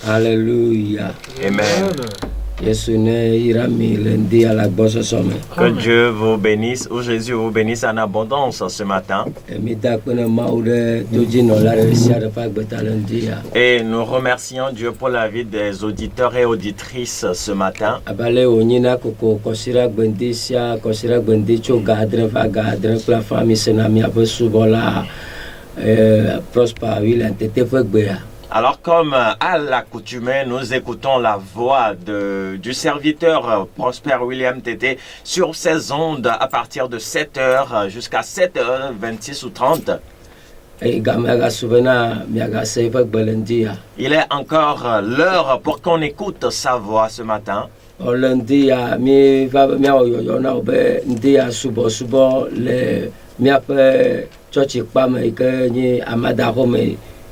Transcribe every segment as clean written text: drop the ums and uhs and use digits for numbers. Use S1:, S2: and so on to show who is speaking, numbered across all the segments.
S1: Alléluia.
S2: Amen. Que Dieu vous bénisse ou Jésus vous bénisse en abondance ce matin. Et nous remercions Dieu pour la vie des auditeurs et auditrices ce matin. Alors comme à l'accoutumée, nous écoutons la voix du serviteur Prosper William Tété sur ces ondes à partir de 7h jusqu'à 7h26 ou 30. Il est encore l'heure pour qu'on écoute sa voix ce matin.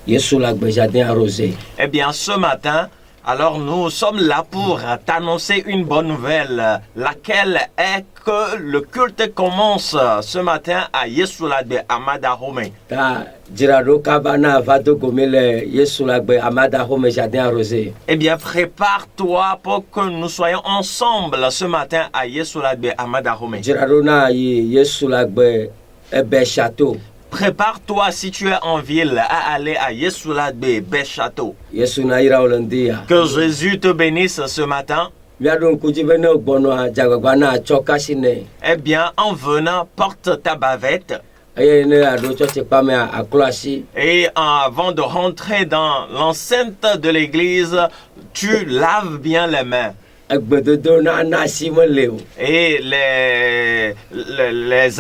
S2: Eh bien, ce matin, alors nous sommes là pour t'annoncer une bonne nouvelle, laquelle est que le culte commence ce matin à Yesulagbe Amadahome. Eh bien, prépare-toi pour que nous soyons ensemble ce matin à Yesulagbe Amadahome. Prépare-toi si tu es en ville à aller à Yesulagbe Béchâteau. Que Jésus te bénisse ce matin. Eh bien, en venant, porte ta bavette. Et avant de rentrer dans l'enceinte de l'église, tu laves bien les mains. Et les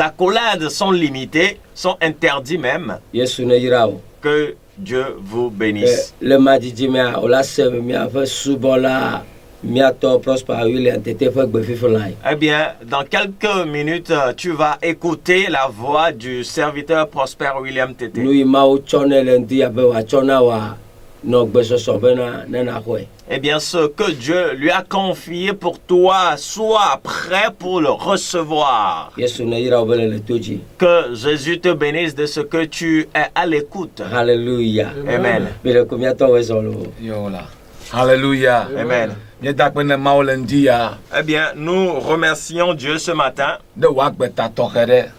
S2: accolades sont limitées, sont interdits même. Que Dieu vous bénisse. Eh bien, dans quelques minutes, tu vas écouter la voix du serviteur Prosper William Tété. Eh bien, ce que Dieu lui a confié pour toi, sois prêt pour le recevoir. Que Jésus te bénisse de ce que tu es à l'écoute.
S1: Alléluia.
S2: Amen.
S1: Alléluia.
S2: Amen. Eh bien, nous remercions Dieu ce matin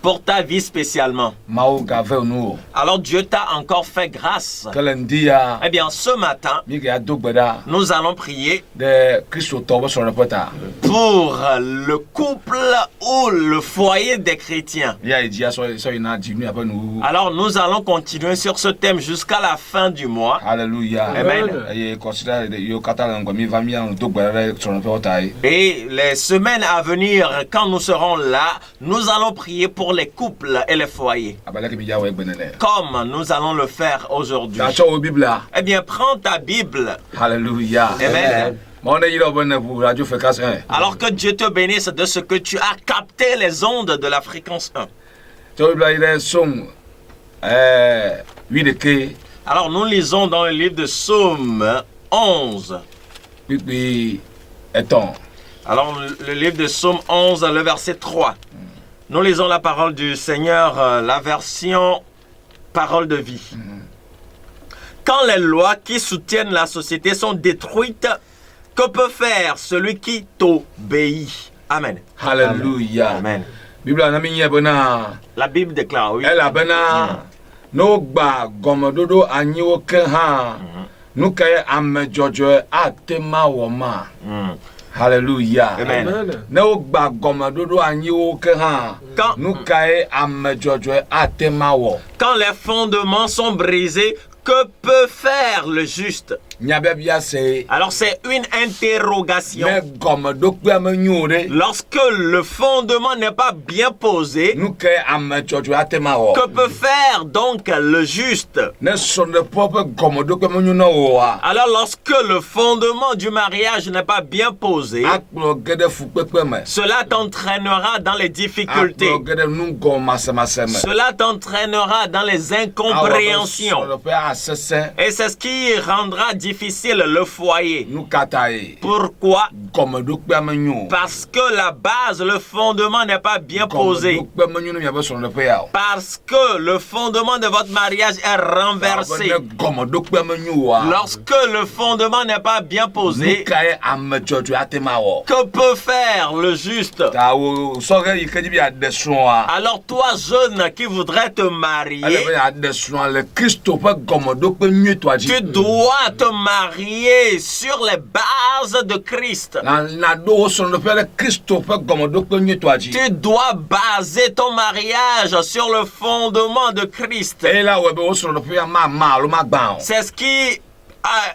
S2: pour ta vie spécialement. Alors Dieu t'a encore fait grâce. Eh bien, ce matin, nous allons prier pour le couple ou le foyer des chrétiens. Alors nous allons continuer sur ce thème jusqu'à la fin du mois.
S1: Alléluia.
S2: Amen. Et les semaines à venir, quand nous serons là, nous allons prier pour les couples et les foyers. Comme nous allons le faire aujourd'hui. Eh bien, prends ta Bible.
S1: Alléluia.
S2: Amen. Alors que Dieu te bénisse de ce que tu as capté les ondes de la fréquence 1. Alors nous lisons dans le livre de Psaume 11. Alors le livre de Psaume 11, le verset 3. Nous lisons la parole du Seigneur, la version parole de vie. Quand les lois qui soutiennent la société sont détruites, que peut faire celui qui t'obéit? Amen.
S1: Alléluia.
S2: Amen. La Bible déclare, oui.
S1: Alléluia.
S2: Amen. Quand quand les fondements sont brisés, que peut faire le juste?
S1: Nyabebia c'est
S2: Alors c'est une interrogation.
S1: mais comme dokpe me nyore
S2: Lorsque le fondement n'est pas bien posé,
S1: nous que am chocho atema o
S2: que peut faire donc le juste?
S1: ne sonne pas comme dokpe me nyuna o a
S2: Alors lorsque le fondement du mariage n'est pas bien posé,
S1: aklo gede fukpepe me
S2: cela t'entraînera dans les difficultés.
S1: aklo gede nungo masema
S2: Cela t'entraînera dans les incompréhensions. Et c'est ce qui rendra difficile le foyer.
S1: nous katae
S2: Pourquoi?
S1: comme dokpe me nyu
S2: Parce que la base, le fondement n'est pas bien posé.
S1: dokpe me nyu me sonne pe ya
S2: Parce que le fondement de votre mariage est renversé.
S1: comme dokpe me nyu a
S2: Lorsque le fondement n'est pas bien posé,
S1: nous kai am chocho atema o
S2: que peut faire le juste?
S1: ta o so ga ikedi bi adeson a
S2: Alors toi, jeune qui voudrais te marier,
S1: ale be adeson le Christo pe comme dokpe nyu to aji
S2: tu dois te marier sur les bases de Christ.
S1: na do sonne pe le Christo pe comme dokpe nyu to aji
S2: Tu dois baser ton mariage sur le fondement de Christ.
S1: et là ouais be o sonne pe ma lo ma gba
S2: C'est ce qui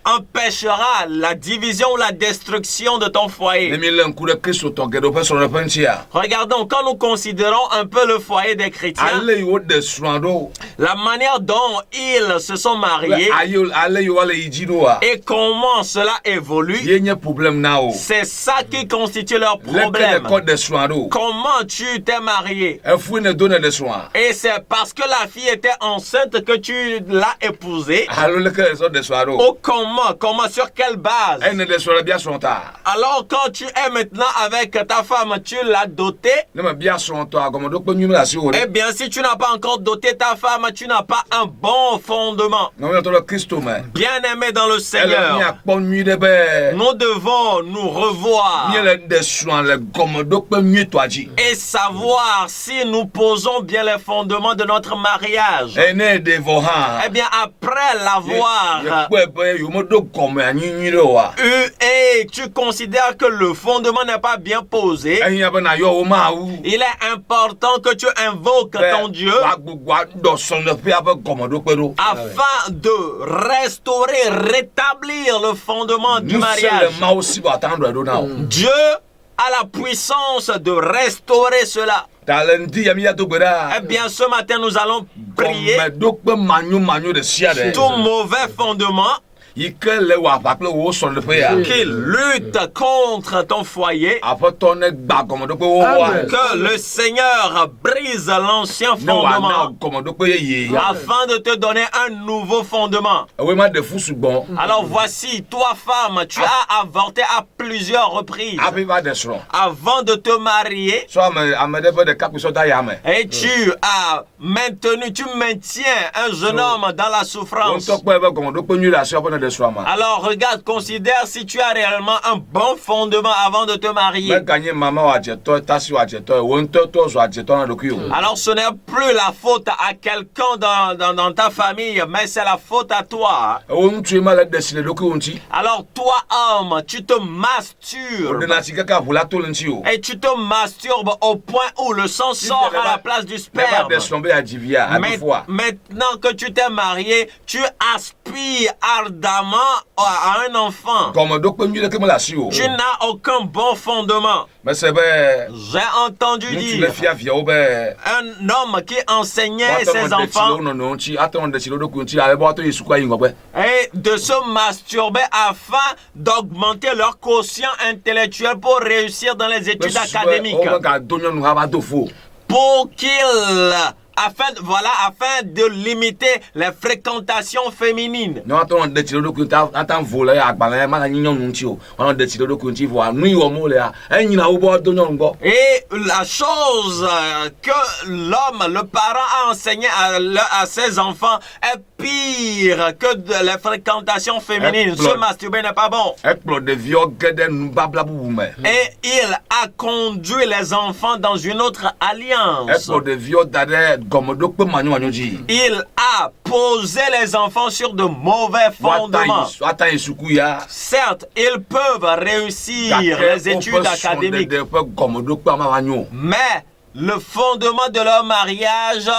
S2: empêchera la division ou la destruction de ton foyer.
S1: Emi le nku de Christo to gedo pe sonne pe ntia
S2: Regardons, quand nous considérons un peu le foyer des chrétiens,
S1: ale yo de swando
S2: la manière dont ils se sont mariés
S1: ale yo ale ijido a
S2: et comment cela évolue,
S1: yenye problème na o
S2: c'est ça qui constitue leur
S1: le
S2: problème.
S1: code de swando
S2: Comment tu t'es marié?
S1: e fu ne donne de soin
S2: Et c'est parce que la fille était enceinte que tu l'as épousée.
S1: alo le que so de swando
S2: Oh, comment, sur quelle base?
S1: e ne de so bien son ta
S2: Alors quand tu es maintenant avec ta femme, tu l'as dotée.
S1: ne me bien son ta comme dokpe nyu la si o
S2: Eh bien, si tu n'as pas encore doté ta femme, tu n'as pas un bon fondement.
S1: non to le Christo me
S2: Bien-aimé dans le
S1: elle mi
S2: Seigneur,
S1: akpon nyu de be
S2: nous devons nous revoir
S1: mi le de soin le comme dokpe nyu to aji
S2: et savoir si nous posons bien les fondements de notre mariage.
S1: e ne de vo ha
S2: Eh bien, après l'avoir
S1: yo mo do comme anyi ro wa
S2: eu et tu considères que le fondement n'est pas bien posé,
S1: e ya be na yo o ma wu
S2: il est important que tu invoques ton Dieu
S1: wa gbogbo do son le pe abe comme dokpe do
S2: afin de restaurer, rétablir le fondement du
S1: nous c'est
S2: mariage.
S1: le ma aussi va attendre do na
S2: Dieu a la puissance de restaurer cela.
S1: talenti ya mi ya to gbera
S2: Eh bien, ce matin, nous allons prier
S1: comme dokpe manyo de sia de
S2: tout mauvais fondement
S1: ike le wa pakle wo son le pe ya
S2: qui lutte contre ton foyer.
S1: apo to ne gba comme dokpe wo wa
S2: Que le Seigneur brise l'ancien
S1: ne wa na
S2: fondement
S1: comme dokpe ye
S2: afin de te donner un nouveau fondement.
S1: we ma de fu sugbon
S2: Alors voici, toi femme, tu as avorté à plusieurs reprises
S1: abi va de so
S2: avant de te marier
S1: so am de de cap so da ya me
S2: et tu as maintenu, tu maintiens un jeune homme dans la
S1: on
S2: souffrance.
S1: to pe be comme dokpe nyu la so pe de so ma
S2: Alors regarde, considère si tu as réellement un bon fondement avant de te marier.
S1: me gagner mama wa je to tasi wa je to won to so je to na doku o
S2: Alors ce n'est plus la faute à quelqu'un dans ta famille, mais c'est la faute à toi.
S1: won tu ma le de sile doku onti
S2: Alors toi homme, tu te
S1: o de
S2: masturbes.
S1: na sika ka vula to nti o
S2: Et tu te masturbes au point où le sang sort à la place du
S1: me
S2: sperme.
S1: ba de so be ya jivia abi fois
S2: Maintenant que tu t'es marié, tu aspires ardemment à un enfant.
S1: comme dokpe nyu de ke me la si o
S2: Tu n'as aucun bon fondement.
S1: mais c'est be
S2: J'ai entendu
S1: tu le
S2: dire
S1: fia fia o be
S2: un homme qui enseignait ses
S1: de
S2: enfants
S1: no no nti aton de sile doku nti ale bo to yesu kwa yin gbe
S2: et de se masturber afin d'augmenter leur quotient intellectuel pour réussir dans les études académiques.
S1: o ka donyo nu ha ba do fo
S2: Pour qu'ils afin de limiter les fréquentations féminines.
S1: no aton de sile doku nta atan vola ya agbala ma na nyon nu nti o on de sile doku nti fo anu yo mo le a enyina wo bo donyo ngo
S2: Et la chose que l'homme, le parent a enseigné à ses enfants est pire que les fréquentations féminines. Se masturber n'est pas bon.
S1: ekplo de vio gede nu babla bubu me
S2: Et il a conduit les enfants dans une autre alliance.
S1: ekplo de vio dade gomo dokpe manyo manyo ji
S2: Il a posé les enfants sur de mauvais fondements.
S1: ata isuku ya
S2: Certes, ils peuvent réussir les études académiques,
S1: de gomo dokpe ma manyo
S2: mais le fondement de leur mariage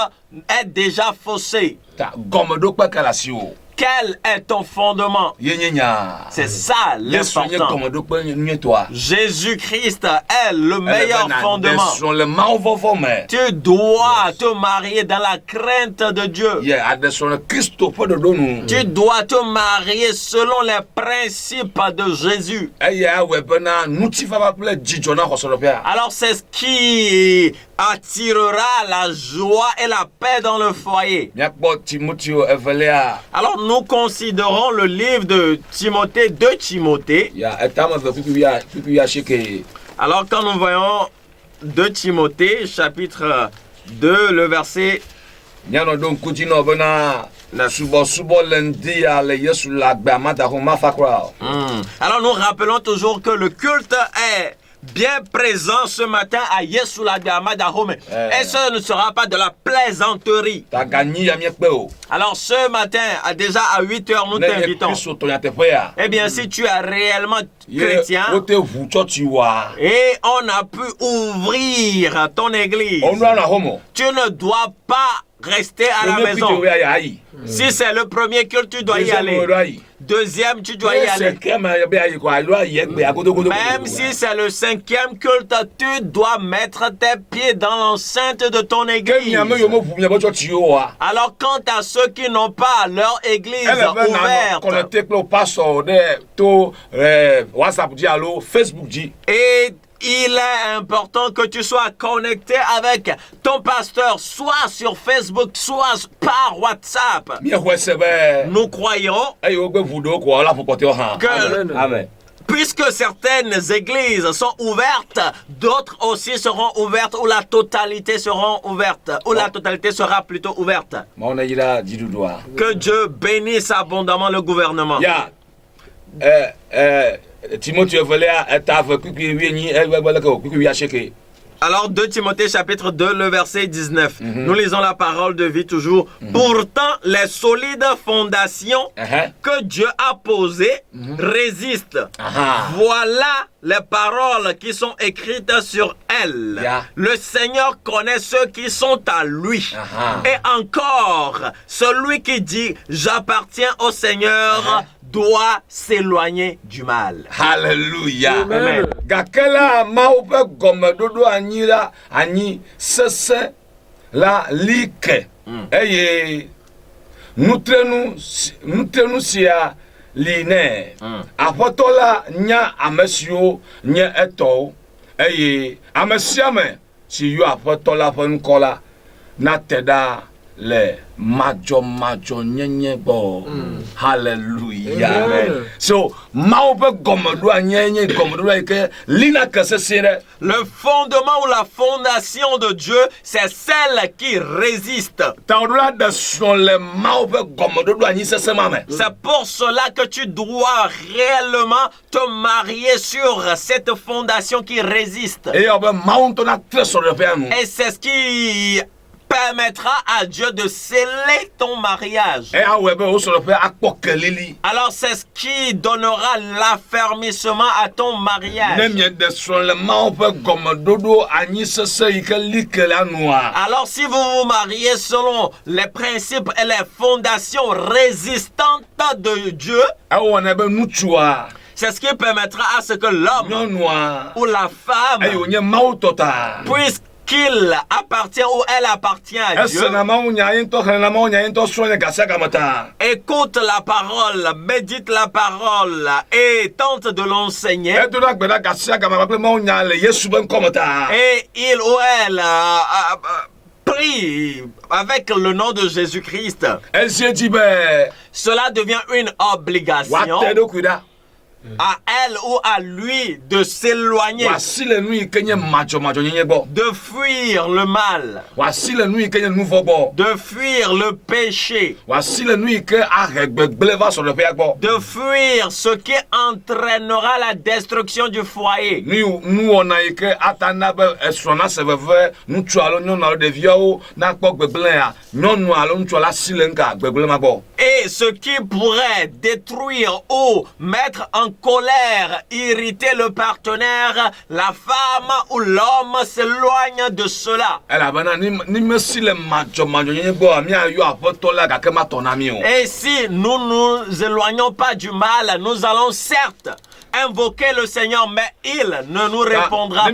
S2: est déjà faussé.
S1: Ta gomeɖokpe ke le asi o.
S2: Quel est ton fondement?
S1: Ye nye nya.
S2: C'est ça
S1: Yesu nye
S2: l'important.
S1: gomeɖokpe nyuitɔa.
S2: Jésus-Christ est le meilleur fondement.
S1: Aɖesrɔ̃ le mawuvɔvɔ me.
S2: Tu dois te marier dans la crainte de Dieu.
S1: Ye aɖesrɔ̃ le Kristo ƒe ɖoɖo nu.
S2: Tu dois te marier selon les principes de Jésus.
S1: Eye awɔe bena ŋutifafa kple dzidzɔ na xɔsɔɖoƒea.
S2: Alors c'est ce qui attirera la joie et la paix dans le foyer.
S1: Miakpɔ Timoteo evelia.
S2: Alors nous considérons le livre de Timothée, 2 Timothée.
S1: Ya etame ve kpikpi asieke.
S2: Alors quand nous voyons 2 Timothée, chapitre 2, le verset
S1: Mianɔ ɖo ŋkudzi nɔ bena subɔsubɔ le ŋdi ya le Yesu le agbe amadaho mafa kura o.
S2: Alors nous rappelons toujours que le culte est bien présent ce matin à Yesu Lagama Dahome. Et ce ne sera pas de la plaisanterie.
S1: Ta ganyi ya miekpe o.
S2: Alors ce matin, déjà à 8 heures, nous
S1: Ne ye
S2: t'invitons.
S1: Kristo tɔ nyateƒea.
S2: Eh bien, si tu es réellement
S1: Ye
S2: chrétien,
S1: wote ʋu tsɔtsi wa.
S2: et on a pu ouvrir ton église,
S1: Ɔnu anɔ ahomo.
S2: tu ne dois pas rester à la
S1: Onye
S2: maison.
S1: pite ya ya ayi.
S2: Si c'est le premier culte, tu dois y
S1: Deuxième
S2: aller.
S1: o do ayi.
S2: Deuxième, tu dois y aller.
S1: Cinquième be ayi ko alo ayi egbe agodogodo.
S2: Même si c'est le 5e culte, tu dois mettre tes pieds dans l'enceinte de ton
S1: Ke
S2: église.
S1: miame yo mo ʋu miabe tsɔtsi o wa.
S2: Alors quant à ceux qui n'ont pas leur église
S1: Ele be nanɔ
S2: ouverte,
S1: connecté kple o pastor ɖe to WhatsApp dzi alo Facebook dzi.
S2: et il est important que tu sois connecté avec ton pasteur, soit sur Facebook, soit par WhatsApp.
S1: Miexɔe se be.
S2: Nous croyons
S1: Eye wogbe ʋu ɖewo ko ala ƒokɔtɛwo hã.
S2: que
S1: Amen.
S2: puisque certaines églises sont ouvertes, d'autres aussi seront ouvertes, ou la totalité seront ouvertes, ou la totalité sera plutôt ouverte.
S1: Mawu ne yira dziɖuɖua.
S2: Que Dieu bénisse abondamment le gouvernement.
S1: Ya Timothée evelia eta ve kpikpi wienyi egbe leke o kpikpi wiasieke.
S2: Alors 2 Timothée chapitre 2, le verset 19. Nous lisons la parole de vie toujours. Pourtant, les solides fondations que Dieu a posées résistent. Voilà les paroles qui sont écrites sur elles.
S1: Yeah.
S2: Le Seigneur connaît ceux qui sont à lui. Et encore, celui qui dit « J'appartiens au Seigneur » doit s'éloigner du mal.
S1: Hallelujah.
S2: Amen.
S1: Gake la Mawu ƒe gɔmeɖoɖo anyi sesẽ la li ke eye nutrenu sia li nɛ. Aƒetɔ la nya ame siwo nye etɔwo eye ame sia ame si yɔ aƒetɔ la ƒe ŋkɔ la nate ɖa le madzɔmadzɔ nyenye gbɔ. Hallelujah.
S2: Amen.
S1: So Mawu ƒe gɔmeɖoa nye gɔmeɖoa yi ke lina ke sesẽ ɖe.
S2: Le fondement ou la fondation de Dieu, c'est celle qui résiste.
S1: Tawoɖola ɖe srɔ̃ le Mawu ƒe gɔmeɖoɖo anyi sesẽ ma me.
S2: C'est pour cela que tu dois réellement te marier sur cette fondation qui résiste.
S1: Eye be Mawu ŋutɔ natre srɔ̃ɖeƒea nu.
S2: Et c'est ce qui permettra à Dieu de sceller ton mariage.
S1: Eye awɔe be wo srɔ̃ɖeƒe akpɔ kelili.
S2: Alors c'est ce qui donnera l'affermissement à ton
S1: Ne
S2: mariage.
S1: mieɖe srɔ̃ le Mawu ƒe gɔmeɖoɖo anyi sesẽ yi ke li ke la nua.
S2: Alors si vous vous mariez selon les principes et les fondations résistantes de Dieu,
S1: Ewɔnɛ be ŋutsua,
S2: c'est ce qui permettra à ce que l'homme
S1: nyɔnua,
S2: ou la femme,
S1: eye wònye Mawu tɔ ta.
S2: puisqu'il appartient ou elle appartient à Dieu,
S1: Esena Mawu nya ye ŋutɔ xlẽna Mawu nya ye ŋutɔ srɔ̃ nye gasia game ta.
S2: écoute la parole, médite la parole et tente de l'enseigner.
S1: Edona gbe ɖa gasia game kple Mawu nya le Yesu be ŋkɔ me ta.
S2: Et il ou elle prie avec le nom de Jésus-Christ.
S1: Ezie dzi be
S2: Cela devient une obligation
S1: wòate ɖokui ɖa.
S2: à elle ou à lui de s'éloigner,
S1: Wòasi le nu yi ke nye madzɔmadzɔ nyenye gbɔ.
S2: de fuir le mal,
S1: Wòasi le nu yi ke nye nu vɔ gbɔ.
S2: de fuir le péché,
S1: Wòasi le nu yi ke ahe gbegblẽ va srɔ̃ɖeƒea gbɔ.
S2: de fuir ce qui entraînera la destruction du foyer.
S1: Nuwɔna yi ke ata na be esrɔ̃ na se veve ŋutsu alo nyɔnu alo ɖeviawo nakpɔ gbegblẽa, nyɔnu alo ŋutsu la si le ŋka gbegblẽ ma gbɔ.
S2: Et ce qui pourrait détruire ou mettre en en colère, irriter le partenaire, la femme ou l'homme s'éloigne de cela. Et si nous nous éloignons pas du mal, nous allons certes invoquer le Seigneur, mais il ne nous répondra pas.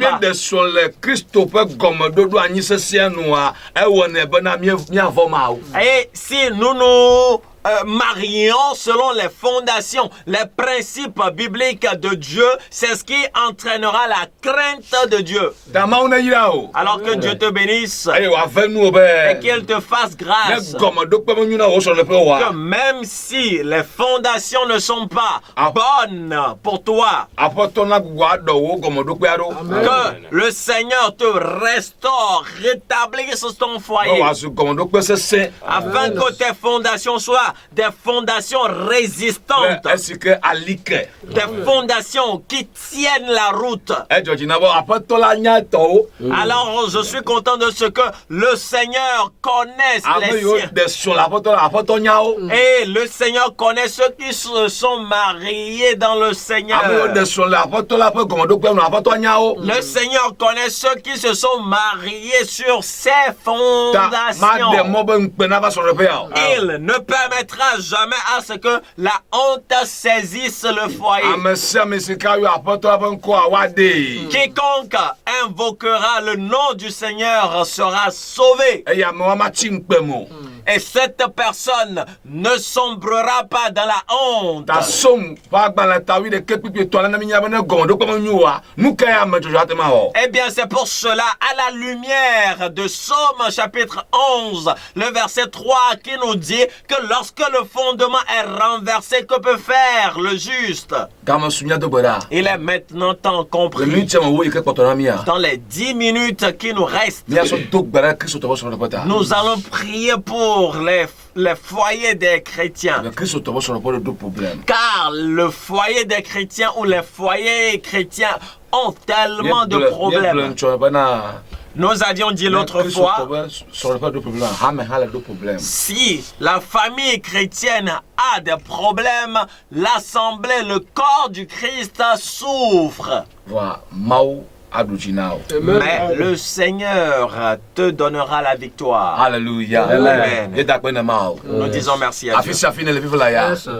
S2: Et si nous nous marions selon les fondations, les principes bibliques de Dieu, c'est ce qui entraînera la crainte de Dieu. Alors que Dieu te bénisse et qu'il te fasse grâce. Que même si les fondations ne sont pas bonnes pour toi, que le Seigneur te restaure, rétablisse ton foyer, afin que tes fondations soient des fondations résistantes, des fondations qui tiennent la route. Alors je suis content de ce que le Seigneur connaisse les siens. Et le Seigneur connaît ceux qui se sont mariés dans le Seigneur. Le Seigneur connaît ceux qui se sont mariés sur ses fondations. Il ne permettra jamais à ce que la honte saisisse le foyer. Quiconque invoquera le nom du Seigneur sera sauvé. Et cette personne ne sombrera pas dans la honte. Eh bien, c'est pour cela, à la lumière de Psaume chapitre 11, le verset 3, qui nous dit que lorsque le fondement est renversé, que peut faire le juste? Il est maintenant temps compris. Dans les 10 minutes qui nous restent, nous allons prier pour les foyers des chrétiens. Car le foyer des chrétiens ou les foyers chrétiens ont tellement de problèmes. Nous avions dit l'autre fois, si la famille chrétienne a des problèmes, l'assemblée, le corps du Christ souffre. Mais le Seigneur te donnera la victoire.
S1: Alléluia.
S2: Amen. Nous disons merci à Dieu.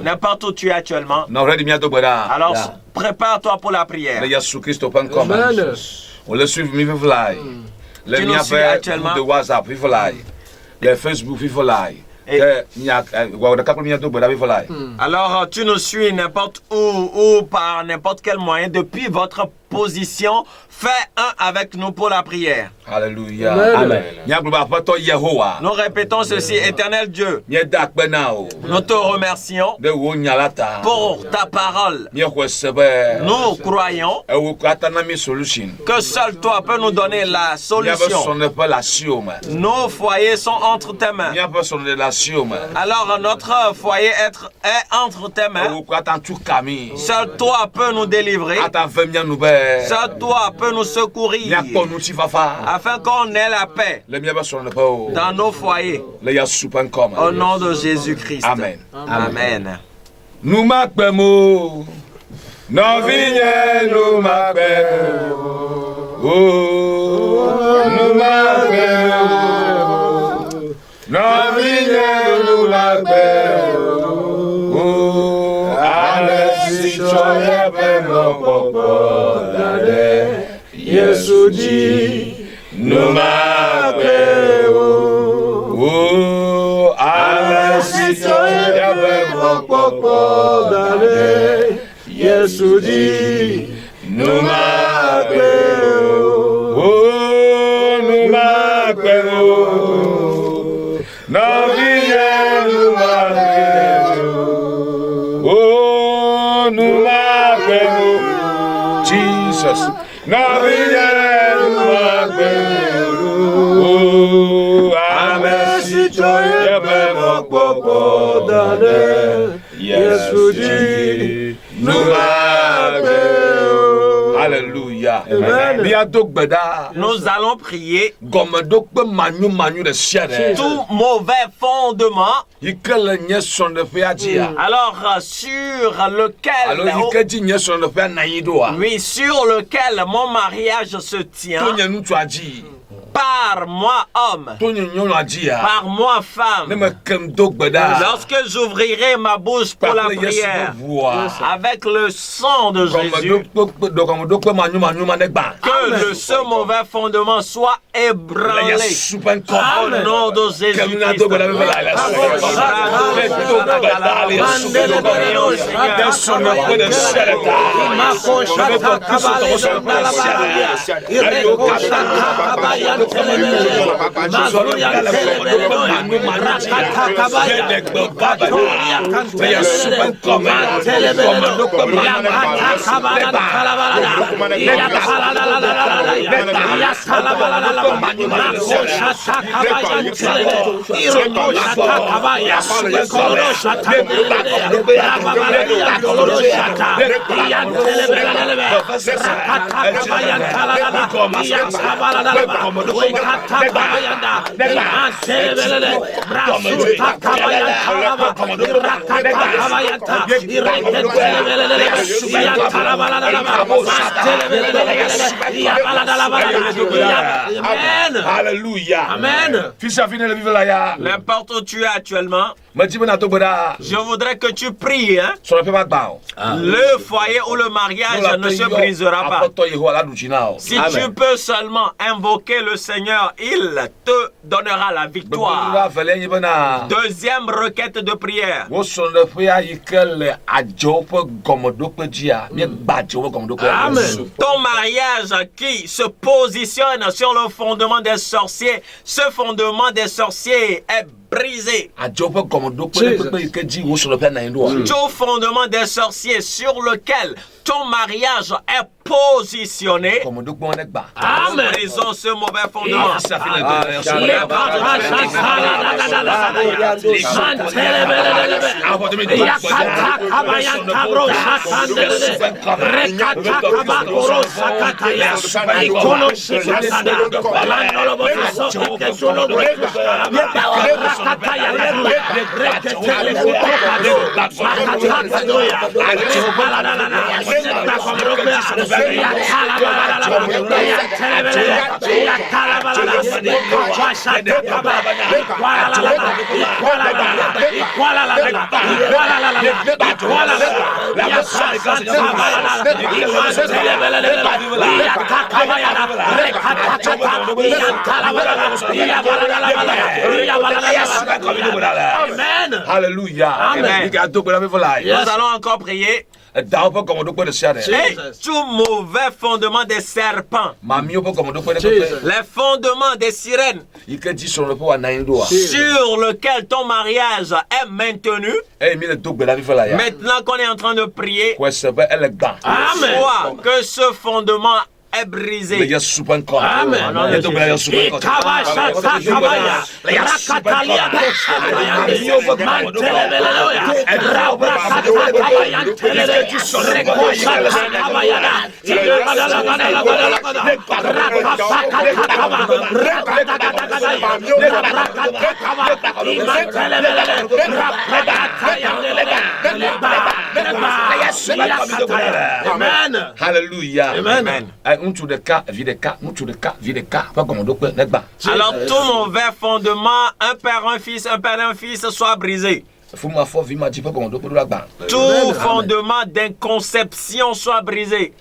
S2: N'importe où tu es actuellement, alors prépare-toi pour la prière.
S1: On le suit, les
S2: nous suis actuellement.
S1: de WhatsApp, les Facebook,
S2: Alors tu nous suis n'importe où ou par n'importe quel moyen depuis votre position. Fais un avec nous pour la prière.
S1: Alléluia. Amen.
S2: Nous répétons ceci, Éternel Dieu. Nous te remercions pour ta parole. Nous croyons que seul toi peux nous donner la solution. Nos foyers sont entre tes mains. Alors notre foyer est entre tes mains. Seul toi peux nous délivrer. Seul toi peux nous secourir. Afin qu'on ait la paix dans nos foyers. Au nom de Jésus-Christ.
S1: Amen.
S2: Amen.
S1: Nous m'appelons. Non, vigne, nous m'appelons. Nous m'appelons. Non, vigne, nous m'appelons. Allez, si tu es vraiment populaire. Yesu dit, nous m'appelons. Allez, si tu es vraiment populaire. Yesu dit, nous m'appelons. Nous m'appelons. Non, viens, nous m'appelons. Nous m'appelons. Jesus. Non, viens, nous m'appelons. Amen, si tu es vraiment populaire. Yesu dit, nous m'appelons. Alléluia.
S3: Amen.
S1: Bientôt gbeda.
S2: Nous allons prier.
S1: Gomedokpe manyu de siade.
S2: Tout mauvais fondement,
S1: Ikele nye sonde fe adia.
S2: alors sur lequel,
S1: Alors ikeji nye sonde fe nayidoa.
S2: oui, sur lequel mon mariage se tient,
S1: To nye nutu aji.
S2: par moi homme,
S1: To nye nyɔnu adia.
S2: par moi
S1: Ne
S2: femme.
S1: me kem do gbeda.
S2: Lorsque j'ouvrirai ma bouche pour la prière, avec le sang de Jésus,
S1: Gomedokpe manyu negba.
S2: que ce mauvais fondement soit ébranlé. Au nom de Jésus-Christ.
S1: Alléluia.
S3: Amen.
S1: Fils à finir le vivre là ya.
S2: N'importe où tu es actuellement,
S1: Me dis na to gbeda.
S2: je voudrais que tu pries. Hein?
S1: So pe ba gba o.
S2: Le foyer ou le mariage ne se brisera pas.
S1: Apoto Yehowa la duchina o.
S2: Si tu peux seulement invoquer le Seigneur, il te donnera la victoire. Deuxième requête de prière.
S1: Wo sonde fe ya ikele ajo pe gomedokpe dia. Mi gba ajo pe gomedokpe.
S3: Amen.
S2: Ton mariage qui se positionne sur le fondement des sorciers, ce fondement des sorciers est brisé.
S1: Ajo pe gomedokpe pe ikeji wo sonde fe na ndo.
S2: Tout fondement des sorciers sur lequel ton mariage est positionné,
S1: Gomedokpe negba.
S2: nous brisons ce mauvais fondement.
S1: Ça fait le
S3: Amen.
S1: Alléluia.
S3: Amen.
S2: Nous allons encore prier. Et tout mauvais fondement des serpents, les fondements des sirènes, sur lequel ton mariage est maintenu, maintenant qu'on est en train de prier, soit que ce fondement est brisé.
S3: Amen. Amen.
S1: Alléluia.
S3: Amen.
S2: Alors tout mauvais fondement, un père, un fils, soit brisé. Tout fondement d'inconception soit brisé.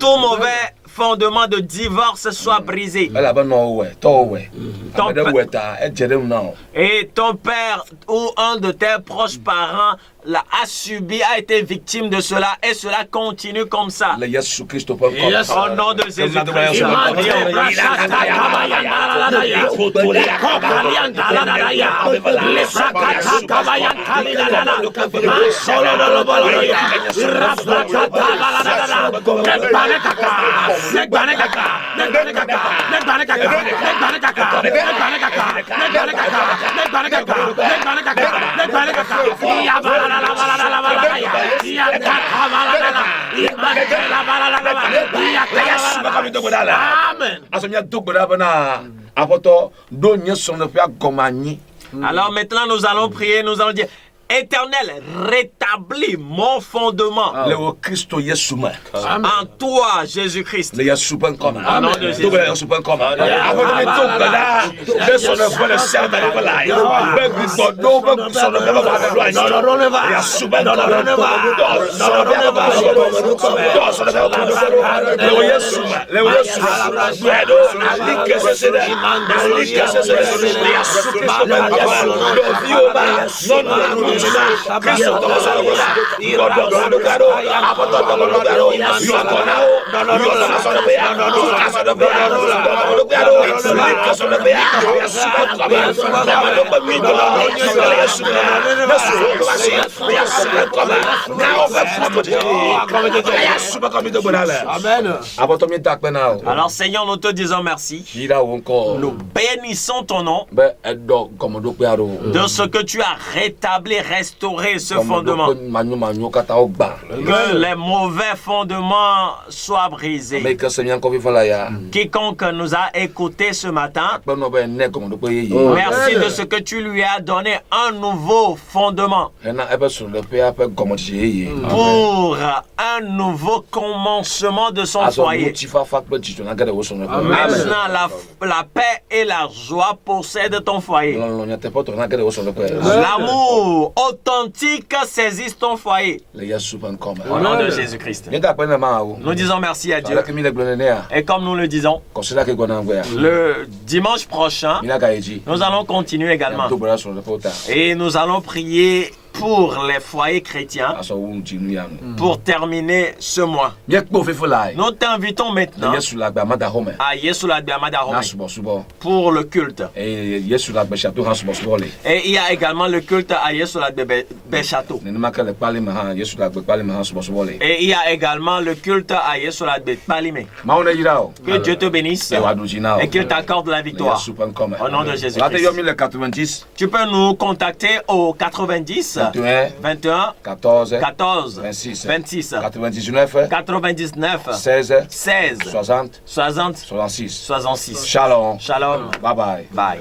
S2: Tout mauvais fondement de divorce soit brisé. Et ton père ou un de tes proches parents a été victime de cela et cela continue comme ça. Au nom de Jésus-Christ.
S3: Amen.
S2: Alors maintenant, nous allons prier, nous allons dire, Éternel, rétablis mon fondement en toi, Jésus-Christ. Au nom de Jésus. Alors Seigneur, nous te disons merci. Nous bénissons ton nom de ce que tu as rétabli, restauré ce fondement. Que les mauvais fondements soient brisés. Quiconque nous a écoutés ce matin, merci de ce que tu lui as donné un nouveau fondement pour un nouveau commencement de son foyer. Maintenant, la paix et la joie possèdent ton foyer. L'amour authentique saisisse ton foyer. Au nom de Jésus-Christ. Nous disons merci à Dieu. Et comme nous le disons, le dimanche prochain, nous allons continuer également. Et nous allons prier pour les foyers chrétiens pour terminer ce mois. Nous t'invitons maintenant à Yesulagbeamadahome pour le culte. Et il y a également le culte à Yesulagbechateau. Et il y a également le culte à Yesulagbepalimé. Que Dieu te bénisse et qu'il t'accorde la victoire. Au nom de Jésus-Christ. Tu peux nous contacter au 90 21 14 26 99 16 60 66. Shalom.
S1: Bye bye.
S2: Bye.